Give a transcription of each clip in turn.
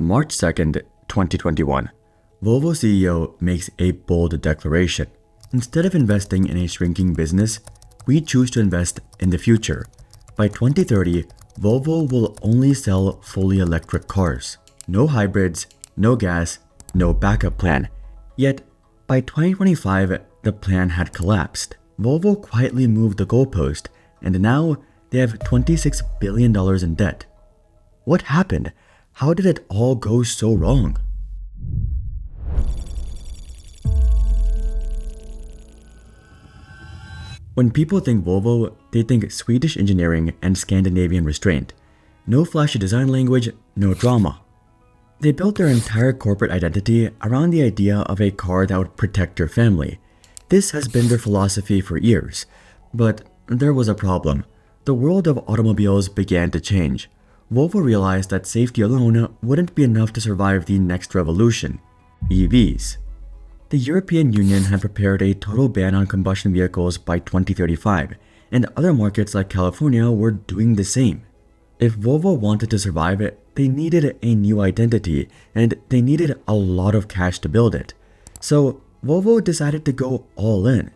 March 2nd, 2021, Volvo CEO makes a bold declaration. Instead of investing in a shrinking business, we choose to invest in the future. By 2030, Volvo will only sell fully electric cars. No hybrids, no gas, no backup plan. Yet, by 2025, the plan had collapsed. Volvo quietly moved the goalpost, and now they have $26 billion in debt. What happened? How did it all go so wrong? When people think Volvo, they think Swedish engineering and Scandinavian restraint. No flashy design language, no drama. They built their entire corporate identity around the idea of a car that would protect your family. This has been their philosophy for years. But there was a problem. The world of automobiles began to change. Volvo realized that safety alone wouldn't be enough to survive the next revolution, EVs. The European Union had prepared a total ban on combustion vehicles by 2035, and other markets like California were doing the same. If Volvo wanted to survive it, they needed a new identity, and they needed a lot of cash to build it. So Volvo decided to go all in.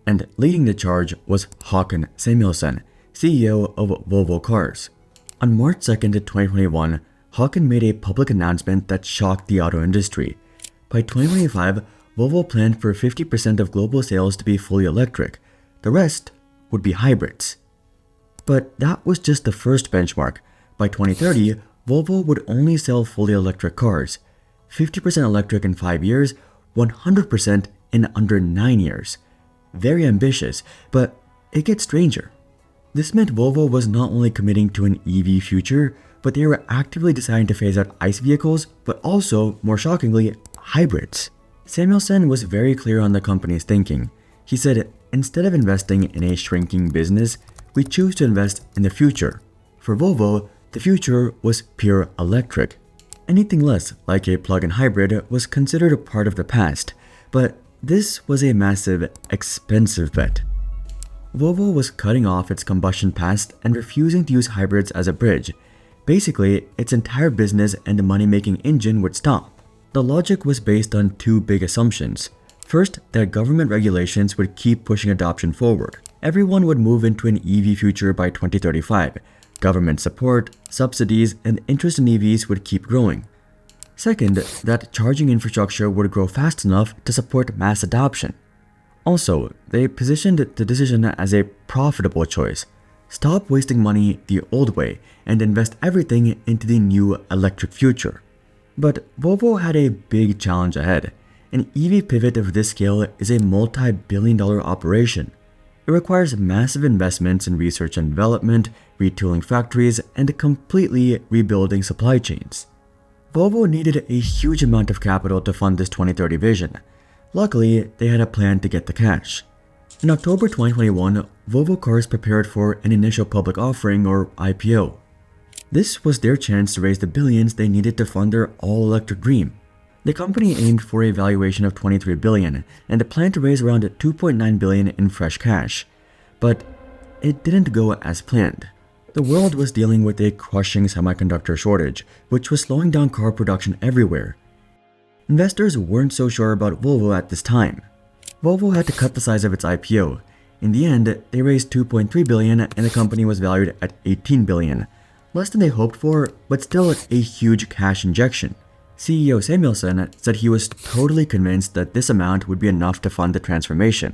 And leading the charge was Håkan Samuelsson, CEO of Volvo Cars. On March 2nd, 2021, Håkan made a public announcement that shocked the auto industry. By 2025, Volvo planned for 50% of global sales to be fully electric. The rest would be hybrids. But that was just the first benchmark. By 2030, Volvo would only sell fully electric cars. 50% electric in 5 years, 100% in under 9 years. Very ambitious, but it gets stranger. This meant Volvo was not only committing to an EV future, but they were actively deciding to phase out ICE vehicles, but also, more shockingly, hybrids. Samuelsson was very clear on the company's thinking. He said, instead of investing in a shrinking business, we choose to invest in the future. For Volvo, the future was pure electric. Anything less, like a plug-in hybrid, was considered a part of the past, but this was a massive, expensive bet. Volvo was cutting off its combustion past and refusing to use hybrids as a bridge. Basically, its entire business and money-making engine would stop. The logic was based on two big assumptions. First, that government regulations would keep pushing adoption forward. Everyone would move into an EV future by 2035. Government support, subsidies, and interest in EVs would keep growing. Second, that charging infrastructure would grow fast enough to support mass adoption. Also, they positioned the decision as a profitable choice. Stop wasting money the old way and invest everything into the new electric future. But Volvo had a big challenge ahead. An EV pivot of this scale is a multi-billion-dollar operation. It requires massive investments in research and development, retooling factories, and completely rebuilding supply chains. Volvo needed a huge amount of capital to fund this 2030 vision. Luckily, they had a plan to get the cash. In October 2021, Volvo Cars prepared for an initial public offering or IPO. This was their chance to raise the billions they needed to fund their all-electric dream. The company aimed for a valuation of $23 billion and planned to raise around $2.9 billion in fresh cash. But it didn't go as planned. The world was dealing with a crushing semiconductor shortage, which was slowing down car production everywhere. Investors weren't so sure about Volvo at this time. Volvo had to cut the size of its IPO. In the end, they raised $2.3 billion and the company was valued at $18 billion. Less than they hoped for, but still a huge cash injection. CEO Samuelsson said he was totally convinced that this amount would be enough to fund the transformation.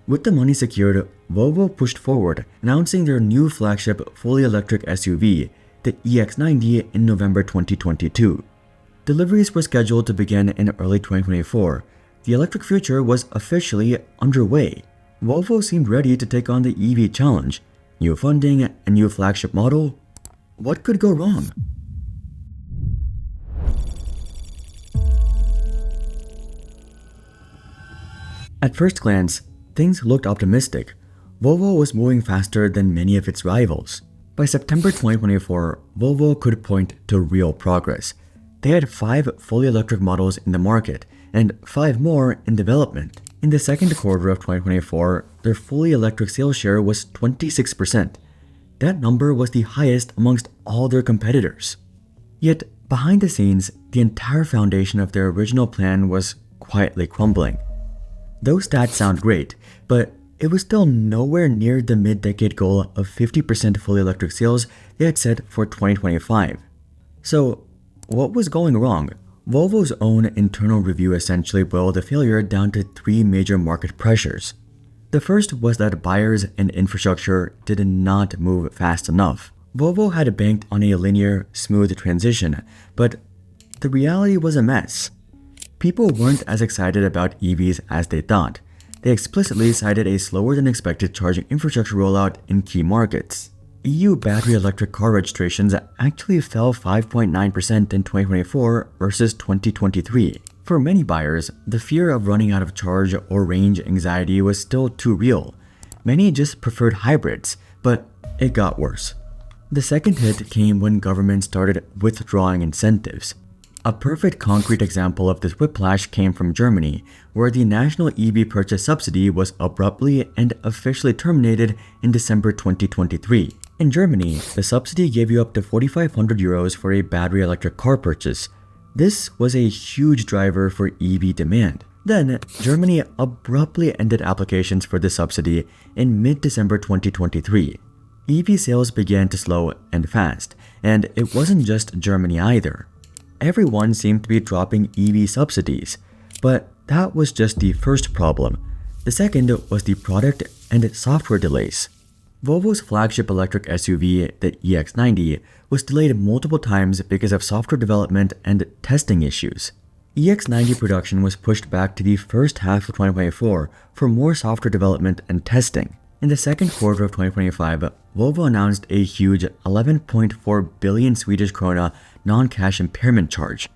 With the money secured, Volvo pushed forward, announcing their new flagship fully electric SUV, the EX90, in November 2022. Deliveries were scheduled to begin in early 2024. The electric future was officially underway. Volvo seemed ready to take on the EV challenge. New funding, a new flagship model. What could go wrong? At first glance, things looked optimistic. Volvo was moving faster than many of its rivals. By September 2024, Volvo could point to real progress. They had 5 fully electric models in the market and 5 more in development. In the second quarter of 2024, their fully electric sales share was 26%. That number was the highest amongst all their competitors. Yet, Behind the scenes, the entire foundation of their original plan was quietly crumbling. Those stats sound great, but it was still nowhere near the mid-decade goal of 50% fully electric sales they had set for 2025. So, what was going wrong? Volvo's own internal review essentially boiled the failure down to three major market pressures. The first was that buyers and infrastructure did not move fast enough. Volvo had banked on a linear, smooth transition, but the reality was a mess. People weren't as excited about EVs as they thought. They explicitly cited a slower than expected charging infrastructure rollout in key markets. EU battery electric car registrations actually fell 5.9% in 2024 versus 2023. For many buyers, the fear of running out of charge or range anxiety was still too real. Many just preferred hybrids, but it got worse. The second hit came when governments started withdrawing incentives. A perfect concrete example of this whiplash came from Germany, where the national EV purchase subsidy was abruptly and officially terminated in December 2023. In Germany, the subsidy gave you up to 4,500 euros for a battery electric car purchase. This was a huge driver for EV demand. Then, Germany abruptly ended applications for the subsidy in mid-December 2023. EV sales began to slow and fast, and it wasn't just Germany either. Everyone seemed to be dropping EV subsidies, but that was just the first problem. The second was the product and software delays. Volvo's flagship electric SUV, the EX90, was delayed multiple times because of software development and testing issues. EX90 production was pushed back to the first half of 2024 for more software development and testing. In the second quarter of 2025, Volvo announced a huge 11.4 billion Swedish krona non-cash impairment charge.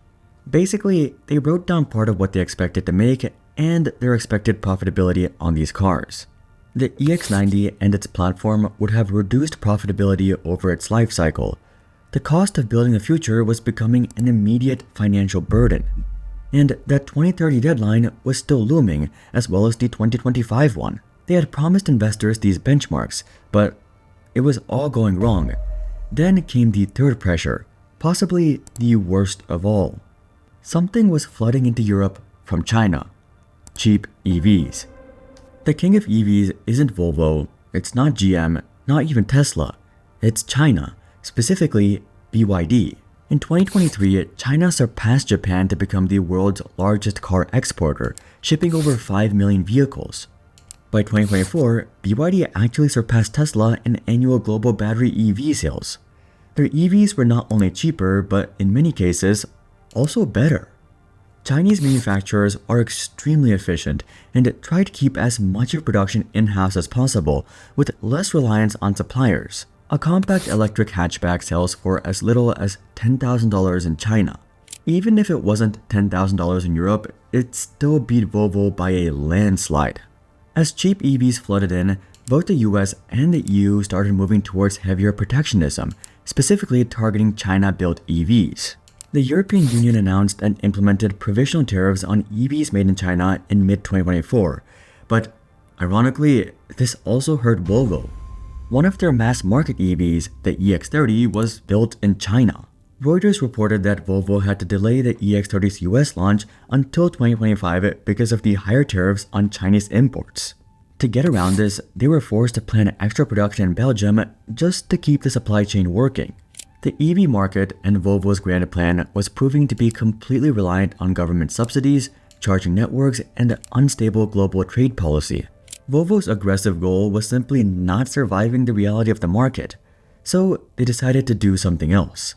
Basically, they wrote down part of what they expected to make and their expected profitability on these cars. The EX90 and its platform would have reduced profitability over its life cycle. The cost of building the future was becoming an immediate financial burden. And that 2030 deadline was still looming, as well as the 2025 one. They had promised investors these benchmarks, but it was all going wrong. Then came the third pressure, possibly the worst of all. Something was flooding into Europe from China. Cheap EVs. The king of EVs isn't Volvo, it's not GM, not even Tesla. It's China, specifically BYD. In 2023, China surpassed Japan to become the world's largest car exporter, shipping over 5 million vehicles. By 2024, BYD actually surpassed Tesla in annual global battery EV sales. Their EVs were not only cheaper, but in many cases, also better. Chinese manufacturers are extremely efficient and try to keep as much of production in-house as possible with less reliance on suppliers. A compact electric hatchback sells for as little as $10,000 in China. Even if it wasn't $10,000 in Europe, it still beat Volvo by a landslide. As cheap EVs flooded in, both the US and the EU started moving towards heavier protectionism, specifically targeting China-built EVs. The European Union announced and implemented provisional tariffs on EVs made in China in mid-2024, but ironically, this also hurt Volvo. One of their mass-market EVs, the EX30, was built in China. Reuters reported that Volvo had to delay the EX30's US launch until 2025 because of the higher tariffs on Chinese imports. To get around this, they were forced to plan extra production in Belgium just to keep the supply chain working. The EV market and Volvo's grand plan was proving to be completely reliant on government subsidies, charging networks, and unstable global trade policy. Volvo's aggressive goal was simply not surviving the reality of the market, so they decided to do something else.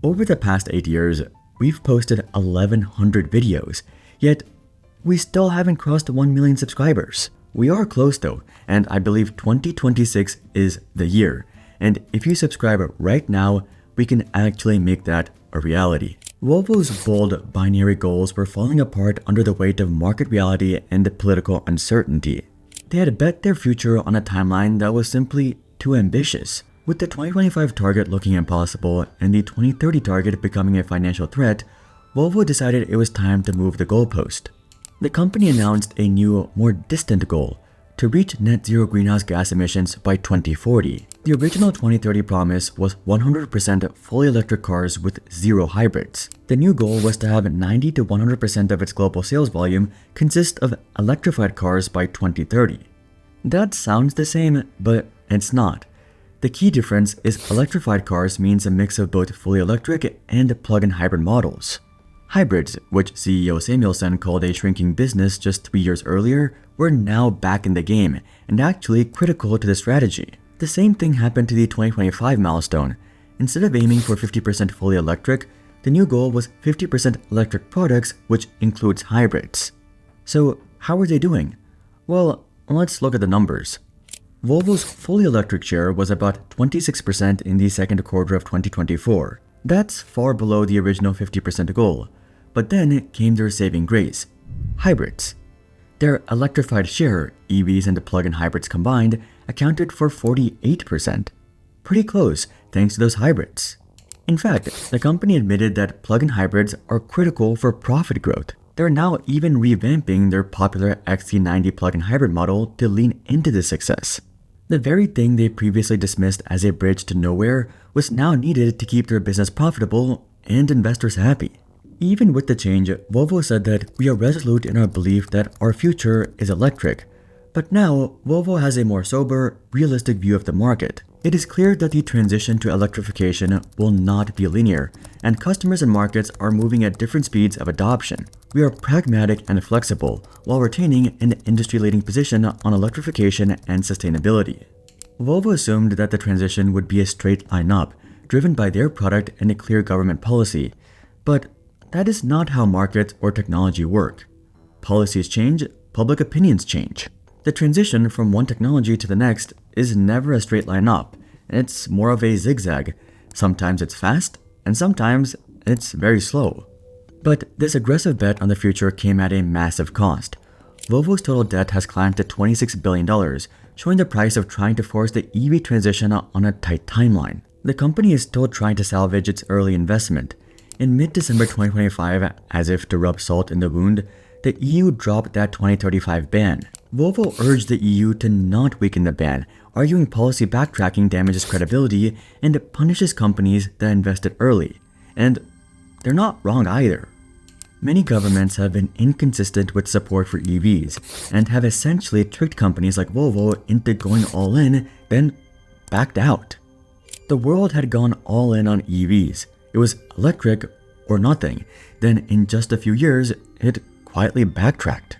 Over the past 8 years, we've posted 1,100 videos, yet we still haven't crossed 1 million subscribers. We are close though, and I believe 2026 is the year, and if you subscribe right now, we can actually make that a reality. Volvo's bold binary goals were falling apart under the weight of market reality and political uncertainty. They had bet their future on a timeline that was simply too ambitious. With the 2025 target looking impossible and the 2030 target becoming a financial threat, Volvo decided it was time to move the goalpost. The company announced a new, more distant goal, to reach net zero greenhouse gas emissions by 2040. The original 2030 promise was 100% fully electric cars with zero hybrids. The new goal was to have 90 to 100% of its global sales volume consist of electrified cars by 2030. That sounds the same, but it's not. The key difference is electrified cars means a mix of both fully electric and plug-in hybrid models. Hybrids, which CEO Samuelsson called a shrinking business just 3 years earlier, were now back in the game and actually critical to the strategy. The same thing happened to the 2025 milestone. Instead of aiming for 50% fully electric, the new goal was 50% electric products, which includes hybrids. So how are they doing? Well, let's look at the numbers. Volvo's fully electric share was about 26% in the second quarter of 2024. That's far below the original 50% goal. But then came their saving grace: hybrids. Their electrified share, EVs and plug-in hybrids combined, accounted for 48%. Pretty close, thanks to those hybrids. In fact, the company admitted that plug-in hybrids are critical for profit growth. They're now even revamping their popular XC90 plug-in hybrid model to lean into this success. The very thing they previously dismissed as a bridge to nowhere was now needed to keep their business profitable and investors happy. Even with the change, Volvo said that we are resolute in our belief that our future is electric. But now, Volvo has a more sober, realistic view of the market. It is clear that the transition to electrification will not be linear, and customers and markets are moving at different speeds of adoption. We are pragmatic and flexible, while retaining an industry-leading position on electrification and sustainability. Volvo assumed that the transition would be a straight line up, driven by their product and a clear government policy. But that is not how markets or technology work. Policies change, public opinions change. The transition from one technology to the next is never a straight line up. It's more of a zigzag. Sometimes it's fast, and sometimes it's very slow. But this aggressive bet on the future came at a massive cost. Volvo's total debt has climbed to $26 billion, showing the price of trying to force the EV transition on a tight timeline. The company is still trying to salvage its early investment. In mid-December 2025, as if to rub salt in the wound, the EU dropped that 2035 ban. Volvo urged the EU to not weaken the ban, arguing policy backtracking damages credibility and punishes companies that invested early. And they're not wrong either. Many governments have been inconsistent with support for EVs and have essentially tricked companies like Volvo into going all in, then backed out. The world had gone all in on EVs. It was electric or nothing. Then in just a few years, it quietly backtracked.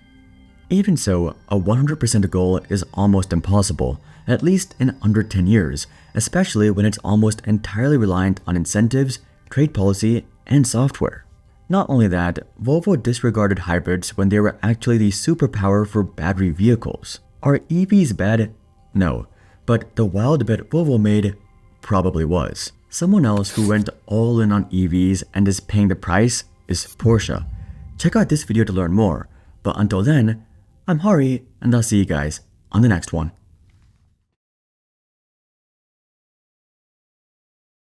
Even so, a 100% goal is almost impossible, at least in under 10 years, especially when it's almost entirely reliant on incentives, trade policy, and software. Not only that, Volvo disregarded hybrids when they were actually the superpower for battery vehicles. Are EVs bad? No, but the wild bet Volvo made probably was. Someone else who went all in on EVs and is paying the price is Porsche. Check out this video to learn more, but until then, I'm Hari and I'll see you guys on the next one.